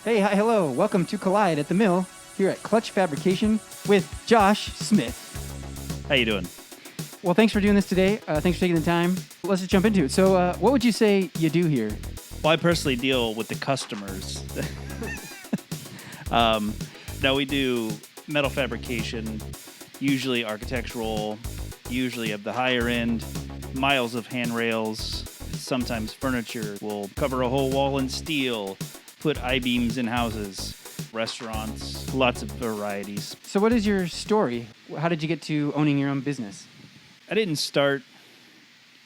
Hey, hi, hello. Welcome to Collide at the Mill here at Clutch Fabrication with Josh Smith. How you doing? Well, thanks for doing this today. Thanks for taking the time. Let's just jump into it. So what would you say you do here? Well, I personally deal with the customers. Now we do metal fabrication, usually architectural, usually of the higher end, miles of handrails, sometimes furniture. We'll cover a whole wall in steel, put I-beams in houses, restaurants, lots of varieties. So what is your story? How did you get to owning your own business? I didn't start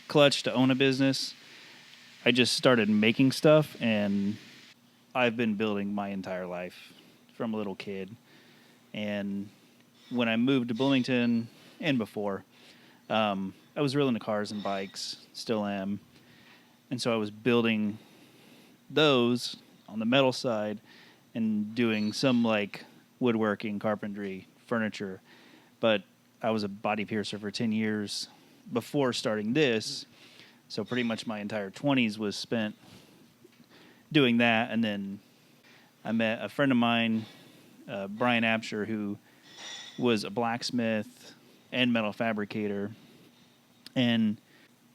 Clutch to own a business. I just started making stuff, and I've been building my entire life from a little kid. And when I moved to Bloomington and before, I was real into cars and bikes, still am. And so I was building those on the metal side and doing some like woodworking, carpentry, furniture. But I was a body piercer for 10 years before starting this. So pretty much my entire 20s was spent doing that. And then I met a friend of mine, Brian Absher, who was a blacksmith and metal fabricator. And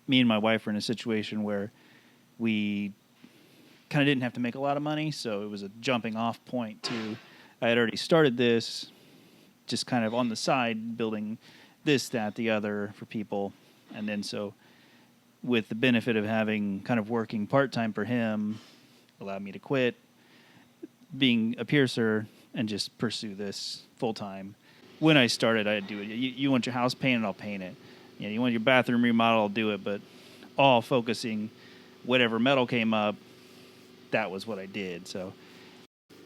me and my wife were in a situation where we kind of didn't have to make a lot of money. So it was a jumping off point to, I had already started this, just kind of on the side, building this, that, the other for people. And then so with the benefit of having kind of working part-time for him, allowed me to quit being a piercer and just pursue this full-time. When I started, I'd do it. You want your house painted, I'll paint it. You want your bathroom remodeled, I'll do it. But all focusing, whatever metal came up, that was what I did. So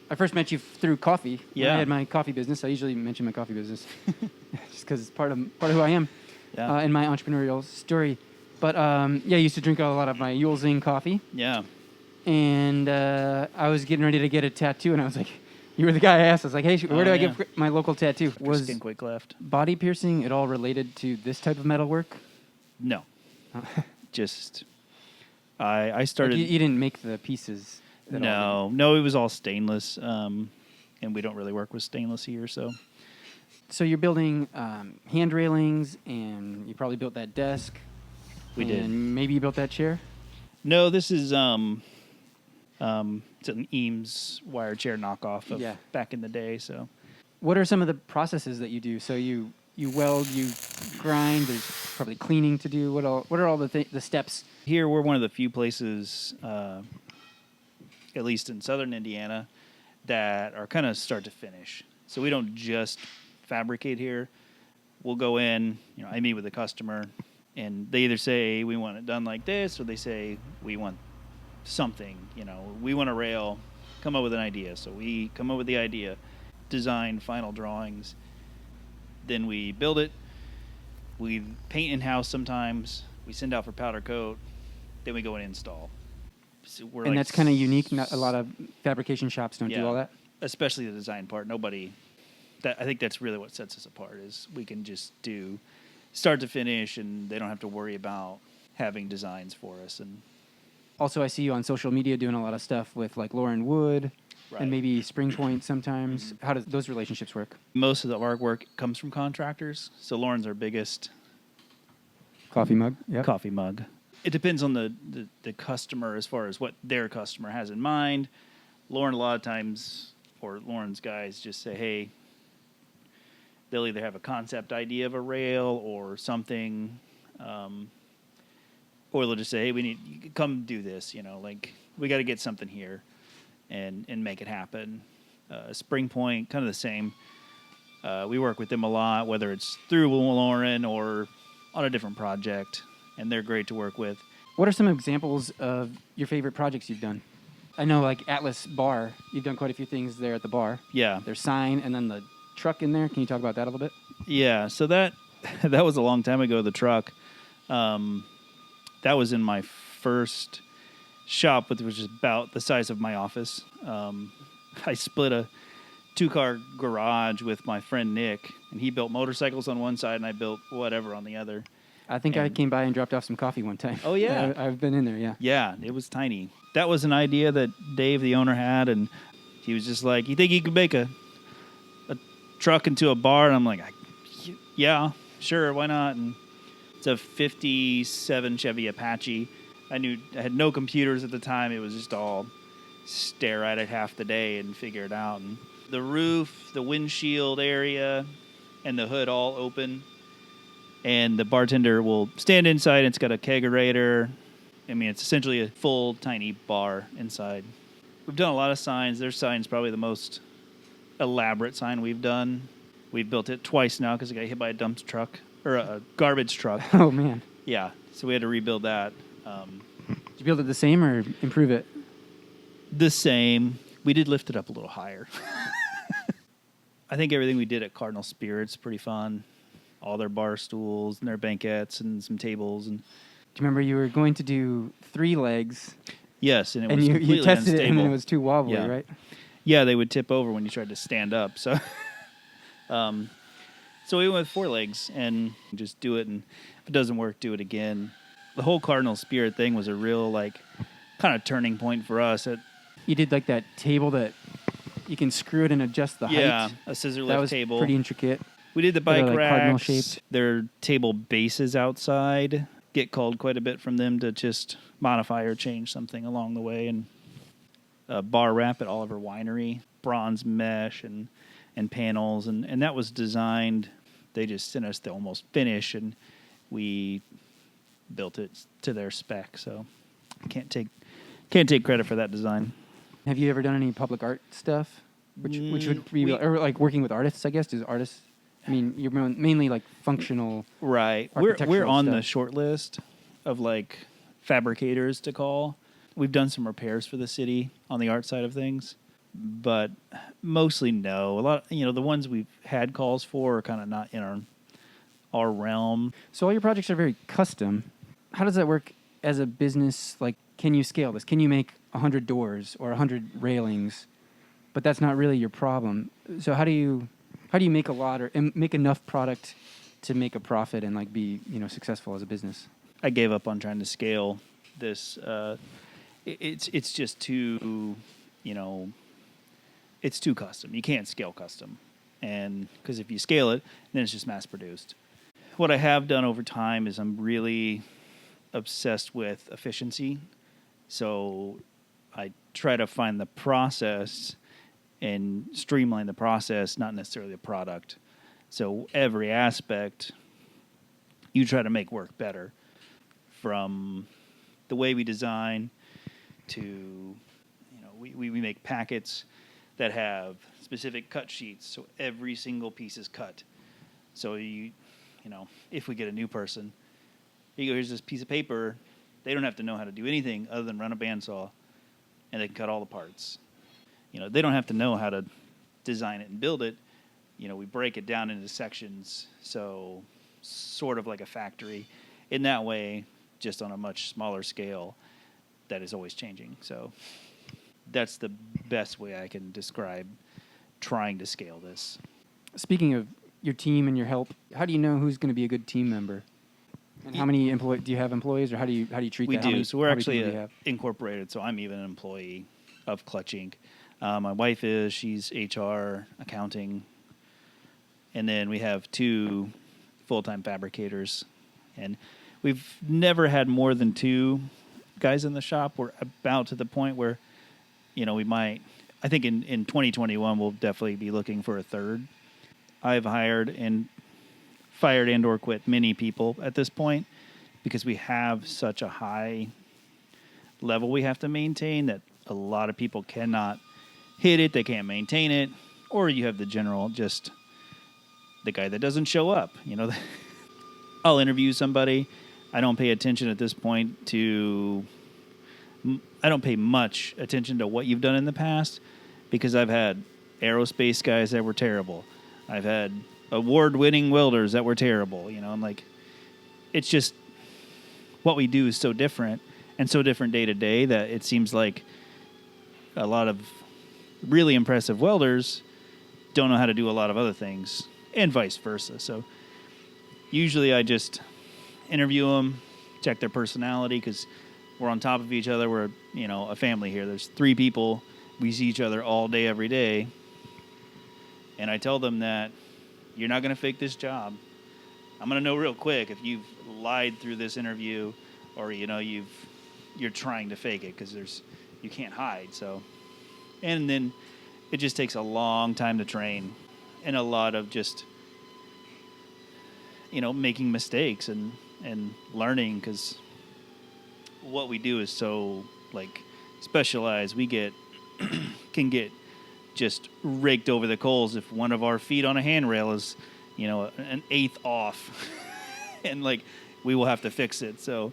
I first met you through coffee. When Yeah. I had my coffee business. I usually mention my coffee business just because it's part of who I am in my entrepreneurial story. But I used to drink a lot of my Yulzing coffee. Yeah. And I was getting ready to get a tattoo, and I was like, you were the guy I asked. I was like, hey, where do I get my local tattoo? Was Skin quick left. body piercing at all related to this type of metal work? No. Just, I started. Like you didn't make the pieces at all? No, it was all stainless. And we don't really work with stainless here, so. So you're building hand railings, and you probably built that desk. We did. And maybe you built that chair? No, this is it's an Eames wire chair knockoff of back in the day. So, what are some of the processes that you do? So you weld, you grind. There's probably cleaning to do. What are all the steps? here we're one of the few places, at least in southern Indiana, that are kind of start to finish. So we don't just fabricate here. We'll go in. I meet with the customer, and they either say we want it done like this, or they say we want something. We want a rail. Come up with an idea. So we come up with the idea, design final drawings, then we build it. We paint in-house sometimes. We send out for powder coat. Then we go and install. So and that's kind of unique. Not a lot of fabrication shops don't do all that. Especially the design part. I think that's really what sets us apart is we can just do start to finish, and they don't have to worry about having designs for us. And also, I see you on social media doing a lot of stuff with like Lauren Wood and maybe Spring Point sometimes. How do those relationships work? Most of the artwork comes from contractors. So Lauren's our biggest coffee mug. It depends on the customer as far as what their customer has in mind. Lauren, a lot of times, or Lauren's guys just say, hey, they'll either have a concept idea of a rail or something, or they'll just say, hey, you come do this, we got to get something here and make it happen. Spring Point, kind of the same. We work with them a lot, whether it's through Lauren or on a different project, and they're great to work with. What are some examples of your favorite projects you've done? I know like Atlas Bar, you've done quite a few things there at the bar. Yeah. Their sign and then the truck in there. Can you talk about that a little bit? Yeah, so that was a long time ago, the truck. That was in my first shop, which was about the size of my office. I split a 2-car garage with my friend Nick, and he built motorcycles on one side, and I built whatever on the other. I think I came by and dropped off some coffee one time. Oh, yeah. I've been in there, yeah. Yeah, it was tiny. That was an idea that Dave, the owner, had, and he was just like, "You think you could make a truck into a bar?" And I'm like, "Yeah, sure, why not?" And it's a 57 Chevy Apache. I had no computers at the time. It was just all stare at it half the day and figure it out. And the roof, the windshield area, and the hood all open. And the bartender will stand inside. And it's got a kegerator. I mean, it's essentially a full tiny bar inside. We've done a lot of signs. Their sign's probably the most elaborate sign we've done. We've built it twice now because it got hit by a dump truck or a garbage truck. Oh, man. Yeah, so we had to rebuild that. Did you build it the same or improve it? The same. We did lift it up a little higher. I think everything we did at Cardinal Spirit's pretty fun. All their bar stools and their banquettes and some tables. And do you remember you were going to do 3 legs? Yes, and it was completely you tested unstable. it and then it was too wobbly, Yeah. right? Yeah, they would tip over when you tried to stand up. So, so we went with 4 legs and just do it. And if it doesn't work, do it again. The whole Cardinal Spirit thing was a real kind of turning point for us. You did like that table that you can screw it and adjust the height. Yeah, a scissor lift table. That was pretty intricate. We did the bike like racks. cardinal shaped. Their table bases outside get called quite a bit from them to just modify or change something along the way. And a bar wrap at Oliver Winery, bronze mesh and panels. And that was designed. They just sent us the almost finish, and we built it to their spec. So can't take credit for that design. Have you ever done any public art stuff? Which would be or like working with artists, I guess. Does artists? I mean, you're mainly like functional, right? We're on stuff. the short list of like fabricators to call. We've done some repairs for the city on the art side of things, but mostly no. A lot, the ones we've had calls for are kind of not in our realm. So all your projects are very custom. How does that work as a business? Like, can you scale this? Can you make 100 doors or 100 railings? But that's not really your problem. So how do you make a lot or make enough product to make a profit and like be successful as a business? I gave up on trying to scale this. It's just too it's too custom. You can't scale custom, and because if you scale it, then it's just mass produced. What I have done over time is I'm really obsessed with efficiency, so I try to find the process and streamline the process, not necessarily the product. So every aspect you try to make work better, from the way we design to, we make packets that have specific cut sheets, so every single piece is cut. So if we get a new person, here's this piece of paper, they don't have to know how to do anything other than run a bandsaw, and they can cut all the parts. They don't have to know how to design it and build it. We break it down into sections, so sort of like a factory. In that way, just on a much smaller scale, that is always changing. So that's the best way I can describe trying to scale this. Speaking of your team and your help, how do you know who's going to be a good team member? And how many do you have employees, or how do you treat we that? We do. So we're actually incorporated. So I'm even an employee of Clutch Inc. My wife she's HR, accounting, and then we have 2 full-time fabricators, and we've never had more than 2 guys in the shop. We're about to the point where, we might. I think in 2021 we'll definitely be looking for a 3rd. I've hired and fired and/or quit many people at this point because we have such a high level we have to maintain that a lot of people cannot hit it, they can't maintain it, or you have the general, just the guy that doesn't show up. I'll interview somebody. I don't pay attention at this point I don't pay much attention to what you've done in the past, because I've had aerospace guys that were terrible. I've had award-winning welders that were terrible. I'm like, it's just what we do is so different and so different day to day that it seems like a lot of really impressive welders don't know how to do a lot of other things, and vice versa. So usually I just interview them, check their personality, because we're on top of each other. We're, a family here. There's 3 people, we see each other all day, every day. And I tell them that you're not going to fake this job. I'm going to know real quick if you've lied through this interview or, you're trying to fake it because you can't hide. So, and then it just takes a long time to train and a lot of just, making mistakes and learning because what we do is so specialized. We can get just raked over the coals if one of our feet on a handrail is, an eighth off, and we will have to fix it. So,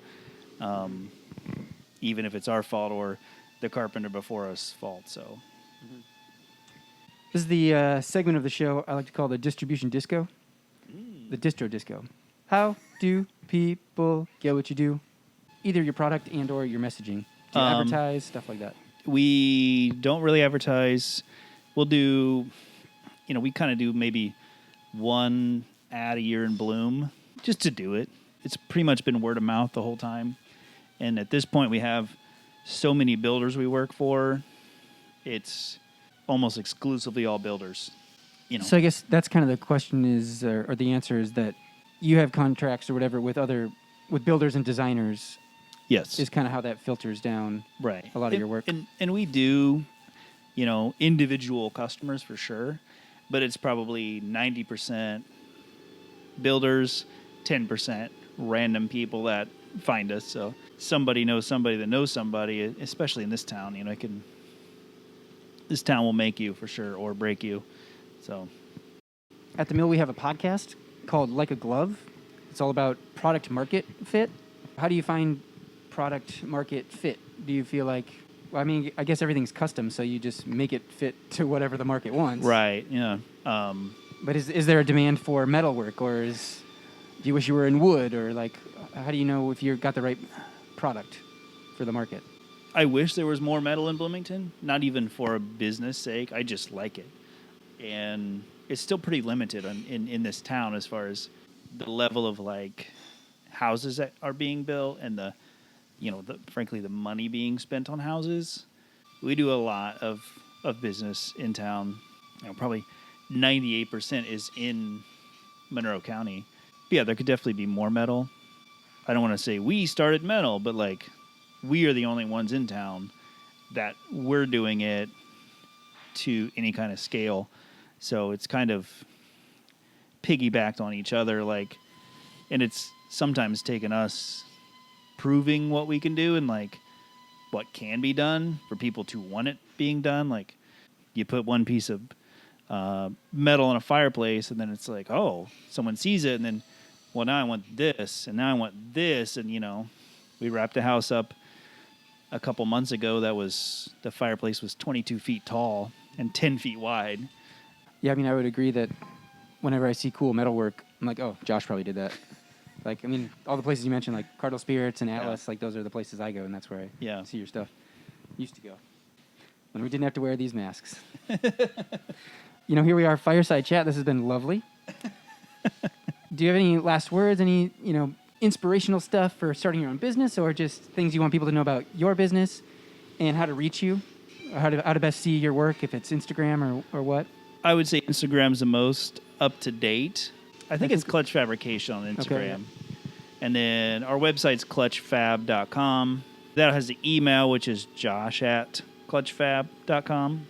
even if it's our fault or the carpenter before us' fault. So, This is the segment of the show I like to call the distribution disco, the distro disco. How do people get what you do? Either your product and or your messaging. Do you advertise, stuff like that? We don't really advertise. We'll do, we kind of do maybe one ad a year in Bloom just to do it. It's pretty much been word of mouth the whole time. And at this point, we have so many builders we work for. It's almost exclusively all builders. So I guess that's kind of the question is, or the answer is that you have contracts or whatever with builders and designers. Yes. Is kind of how that filters down a lot of your work. And we do, individual customers for sure, but it's probably 90% builders, 10% random people that find us. So somebody knows somebody that knows somebody, especially in this town. This town will make you for sure or break you. So at the mill, we have a podcast called Like a Glove. It's all about product market fit. How do you find product market fit? Do you feel like, I guess everything's custom, so you just make it fit to whatever the market wants. Right, yeah. But is there a demand for metalwork, or do you wish you were in wood, or how do you know if you've got the right product for the market? I wish there was more metal in Bloomington, not even for a business sake. I just like it. And it's still pretty limited in this town as far as the level of houses that are being built and frankly, the money being spent on houses. We do a lot of business in town. Probably 98% is in Monroe County. But yeah, there could definitely be more metal. I don't want to say we started metal, but we are the only ones in town that we're doing it to any kind of scale. So it's kind of piggybacked on each other, and it's sometimes taken us proving what we can do and what can be done for people to want it being done. You put one piece of metal in a fireplace and then it's someone sees it and then, well, now I want this and now I want this. And, we wrapped a house up a couple months ago the fireplace was 22 feet tall and 10 feet wide. Yeah, I would agree that whenever I see cool metalwork, I'm like, oh, Josh probably did that. All the places you mentioned, like Cardinal Spirits and Atlas, those are the places I go, and that's where I see your stuff. Used to go. When we didn't have to wear these masks. Here we are, fireside chat. This has been lovely. Do you have any last words, any, inspirational stuff for starting your own business or just things you want people to know about your business and how to reach you? Or how to best see your work, if it's Instagram or what? I would say Instagram's the most up to date. I think it's Clutch Fabrication on Instagram. Okay, yeah. And then our website's clutchfab.com. That has the email, which is josh@clutchfab.com.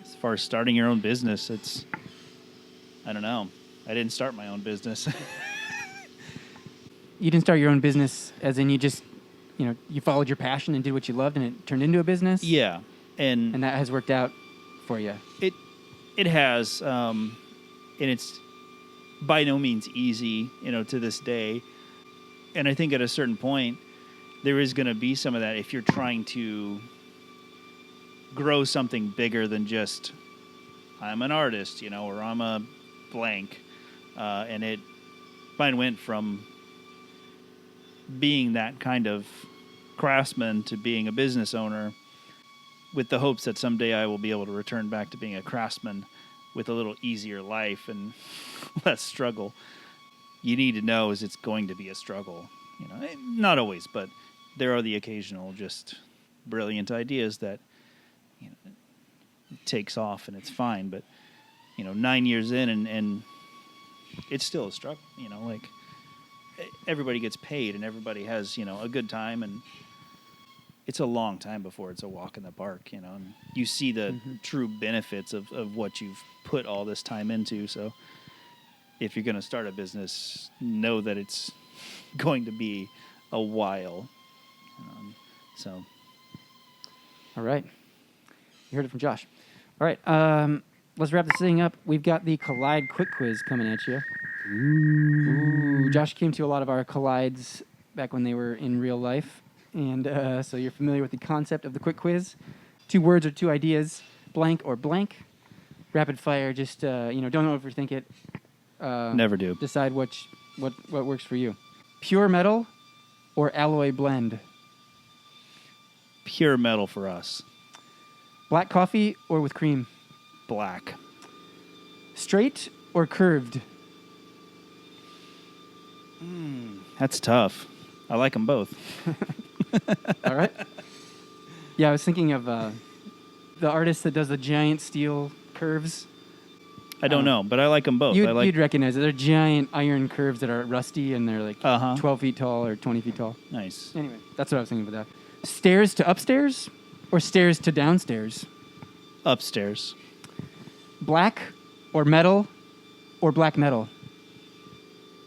As far as starting your own business, I don't know. I didn't start my own business. You didn't start your own business as in you just, you followed your passion and did what you loved and it turned into a business? Yeah. And that has worked out for you? It has. And it's by no means easy, to this day. And I think at a certain point, there is going to be some of that if you're trying to grow something bigger than just, I'm an artist, or I'm a blank. And mine went from being that kind of craftsman to being a business owner with the hopes that someday I will be able to return back to being a craftsman with a little easier life and less struggle. You need to know is it's going to be a struggle. Not always, but there are the occasional just brilliant ideas that takes off and it's fine. But 9 years in and it's still a struggle. Like everybody gets paid and everybody has a good time, and it's a long time before it's a walk in the park. And you see the true benefits of what you've put all this time into. So if you're going to start a business, know that it's going to be a while. So. All right. You heard it from Josh. All right. Let's wrap this thing up. We've got the Collide Quick Quiz coming at you. Ooh. Josh came to a lot of our Collides back when they were in real life. And so you're familiar with the concept of the Quick Quiz. 2 words or 2 ideas, blank or blank. Rapid fire, just, don't overthink it. Never do. Decide what works for you. Pure metal or alloy blend? Pure metal for us. Black coffee or with cream? Black. Straight or curved? That's tough. I like them both. All right. Yeah, I was thinking of the artist that does the giant steel curves. I don't know, but I like them both. You'd recognize it. They're giant iron curves that are rusty, and they're like 12 12 feet tall or 20 feet tall. Nice. Anyway, that's what I was thinking about that. Stairs to upstairs or stairs to downstairs? Upstairs. Black or metal or black metal?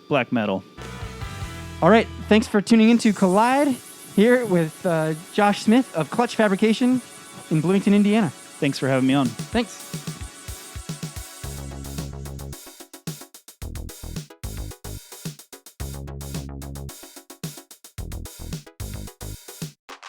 Black metal. All right. Thanks for tuning into Collide here with Josh Smith of Clutch Fabrication in Bloomington, Indiana. Thanks for having me on. Thanks.